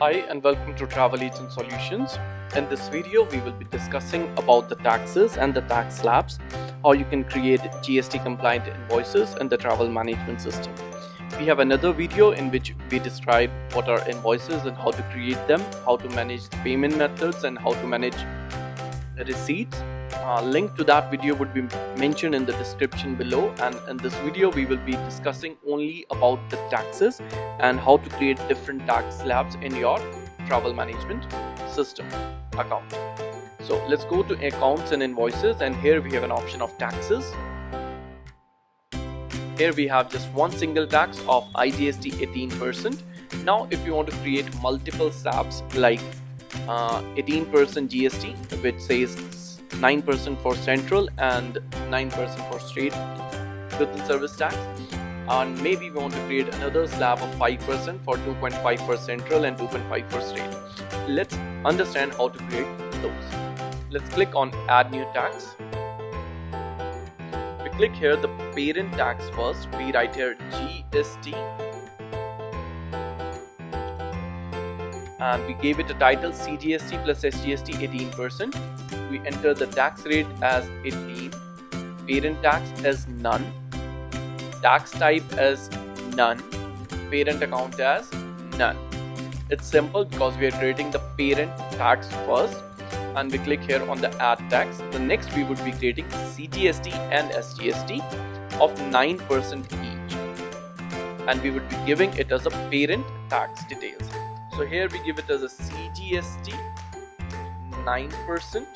Hi and welcome to Travel Agent Solutions. In this video, we will be discussing about the taxes and the tax slabs, how you can create GST compliant invoices in the travel management system. We have another video in which we describe what are invoices and how to create them, how to manage the payment methods and how to manage the receipts. Link to that video would be mentioned in the description below, and in this video we will be discussing only about the taxes and how to create different tax slabs in your travel management system account. So let's go to accounts and invoices, and here we have an option of taxes. Here we have just one single tax of IGST 18%. Now if you want to create multiple slabs like 18% GST, which says 9% for central and 9% for state goods and service tax, and maybe we want to create another slab of 5% for 2.5 for central and 2.5 for state. Let's understand how to create those. Let's click on add new tax. We click here the parent tax first. We write here GST and we gave it a title CGST plus SGST 18%. We enter the tax rate as 18, parent tax as none, tax type as none, parent account as none. It's simple because we are creating the parent tax first, and we click here on the add tax. The next we would be creating CGST and SGST of 9% each, and we would be giving it as a parent tax details. So here we give it as a CGST 9%.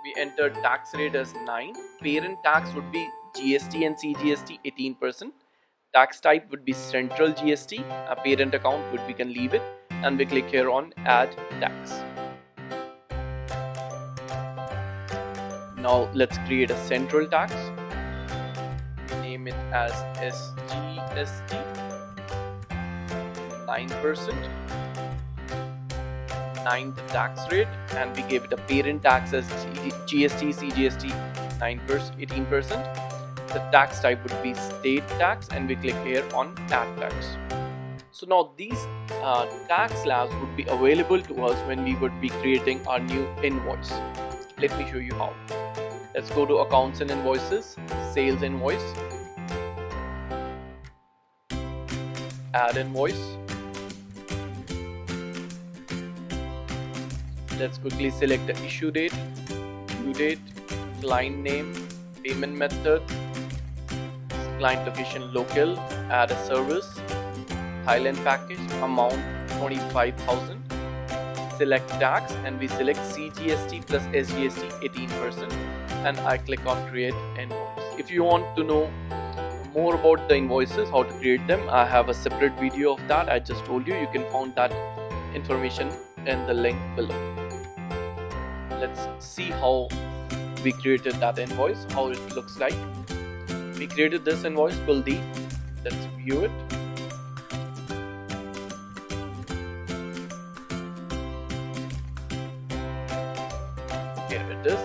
We enter tax rate as 9. Parent tax would be GST and CGST 18%. Tax type would be central GST. A parent account we can leave it, and we click here on add tax. Now let's create a central tax. Name it as SGST 9%. 9th tax rate, and we gave it a parent tax as GST CGST 18%. The tax type would be state tax, and we click here on add tax. So now these tax slabs would be available to us when we would be creating our new invoice. Let me show you how. Let's go to accounts and invoices, sales invoice, add invoice. Let's quickly select the issue date, due date, client name, payment method, client location local, add a service, Thailand package, amount 25,000, select tax, and we select CGST plus SGST 18%, and I click on create invoice. If you want to know more about the invoices, how to create them, I have a separate video of that. I just told you can find that information in the link below. Let's see how we created that invoice, how it looks like. We created this invoice, Kuldeep. Let's view it. Here it is.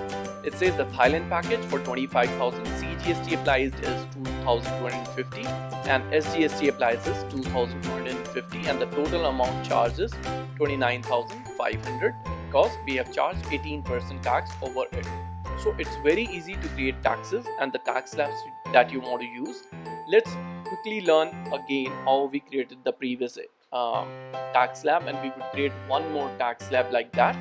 It says the Thailand package for 25,000, CGST applies is 2,250 and SGST applies is 2,250, and the total amount charged is 29,500 because we have charged 18% tax over it. So it's very easy to create taxes and the tax slabs that you want to use. Let's quickly learn again how we created the previous tax slab, and we would create one more tax slab like that.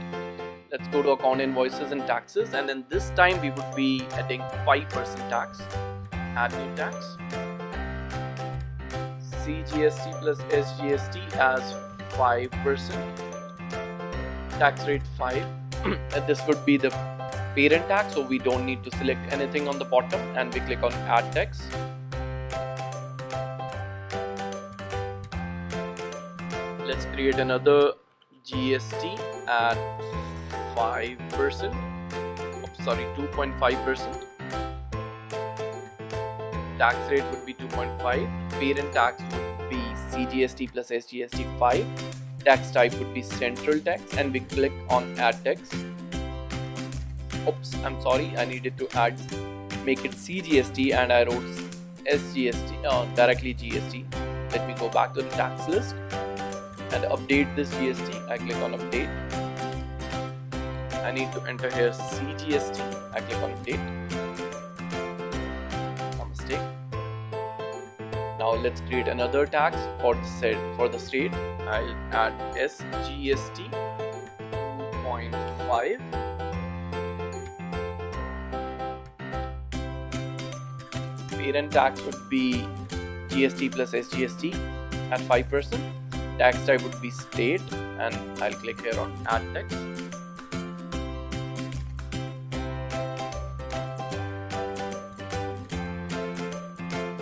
Let's go to account invoices and taxes, and then this time we would be adding 5% tax. Add new tax, CGST plus SGST as 5%, tax rate 5. And this would be the parent tax, so we don't need to select anything on the bottom, and we click on add tax. Let's create another GST at 5%. 2.5%. Tax rate would be 2.5. Parent tax would be CGST plus SGST 5. Tax type would be central tax, and we click on add tax. Oops, I'm sorry, I needed to make it CGST and I wrote SGST, directly GST. Let me go back to the tax list and update this GST. I click on update. I need to enter here CGST. I click on update. A mistake. Now let's create another tax for the state. I'll add SGST 2.5. Parent tax would be GST plus SGST at 5%. Tax type would be state, and I'll click here on add text.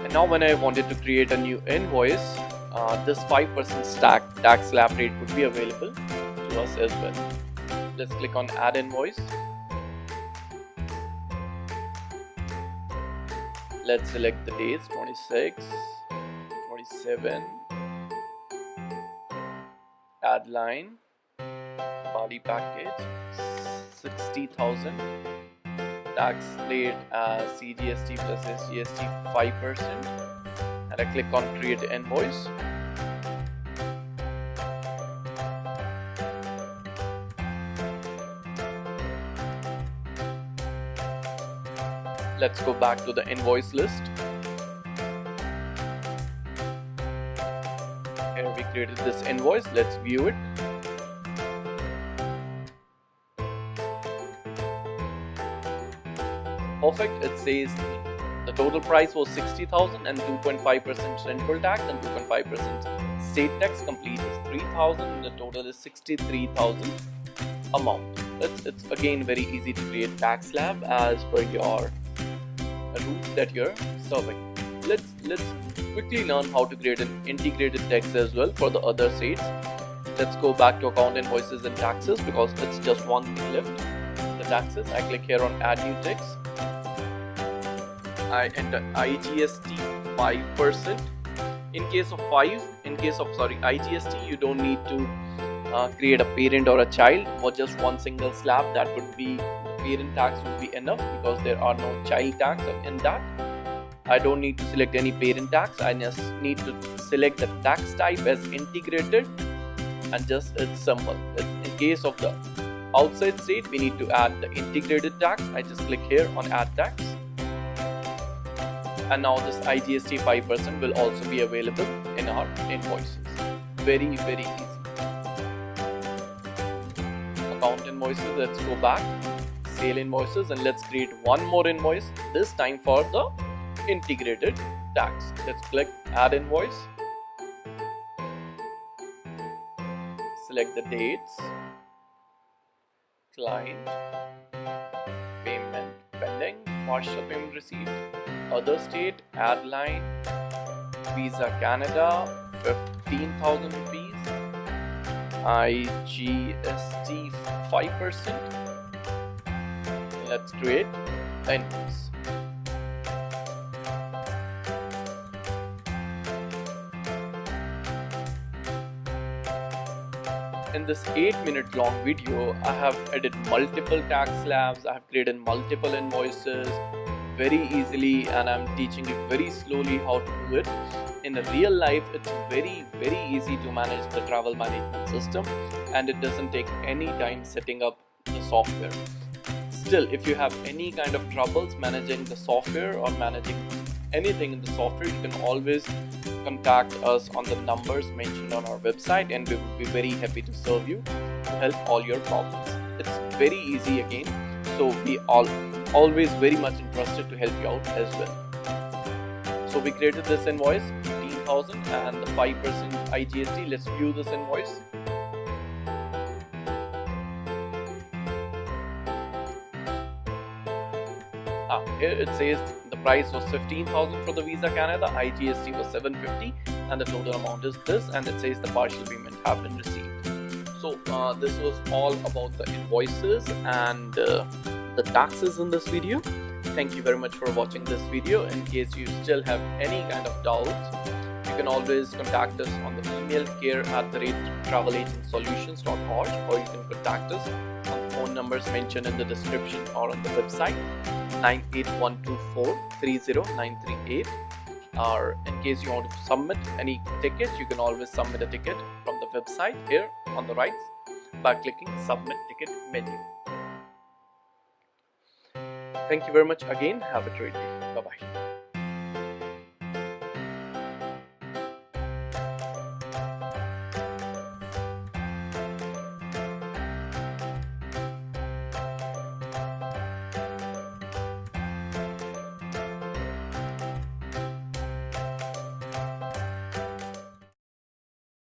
And now when I wanted to create a new invoice, this 5% tax slab rate would be available to us as well. Let's click on add invoice. Let's select the dates 26, 27, add line, body package 60,000, tax rate as CGST plus SGST 5%, and I click on create invoice. Let's go back to the invoice list. Here we created this invoice. Let's view it. Perfect. It says the total price was 60,000 and 2.5% rental tax and 2.5% state tax. Complete is 3,000 and the total is 63,000 amount. It's again very easy to create tax slab as per your routes that you're serving. Let's quickly learn how to create an integrated tax as well for the other states. Let's go back to account invoices and taxes because it's just one thing left. The taxes. I click here on add new tax. I enter IGST 5%. In case of IGST, you don't need to create a parent or a child or just one single slab. That would be parent tax would be enough because there are no child tax in that. I don't need to select any parent tax. I just need to select the tax type as integrated and just it's simple. In case of the outside state, we need to add the integrated tax. I just click here on add tax. And now this IGST 5% will also be available in our invoices. Very easy. Account invoices, let's go back. Sale invoices, and let's create one more invoice, this time for the integrated tax. Let's click add invoice. Select the dates, client, payment pending, partial payment received, other state, add line, Visa Canada 15,000 rupees, IGST 5%. Let's create invoice. In this 8-minute long video, I have added multiple tax slabs, I have created multiple invoices very easily, and I'm teaching you very slowly how to do it. In real life, it's very easy to manage the travel management system, and it doesn't take any time setting up the software. Still, if you have any kind of troubles managing the software or managing anything in the software, you can always contact us on the numbers mentioned on our website, and we will be very happy to serve you to help all your problems. It's very easy again, so we are always very much interested to help you out as well. So we created this invoice 15,000 and the 5% IGST. Let's view this invoice. Here it says the price was 15,000 for the Visa Canada, IGST was 750, and the total amount is this, and it says the partial payment have been received. So this was all about the invoices and the taxes in this video. Thank you very much for watching this video. In case you still have any kind of doubts, you can always contact us on the email care@travelagentsolutions.org, or you can contact us on the phone numbers mentioned in the description or on the website 98124-30938. Or in case you want to submit any ticket, you can always submit a ticket from the website here on the right by clicking Submit Ticket menu. Thank you very much again. Have a great day. Bye bye.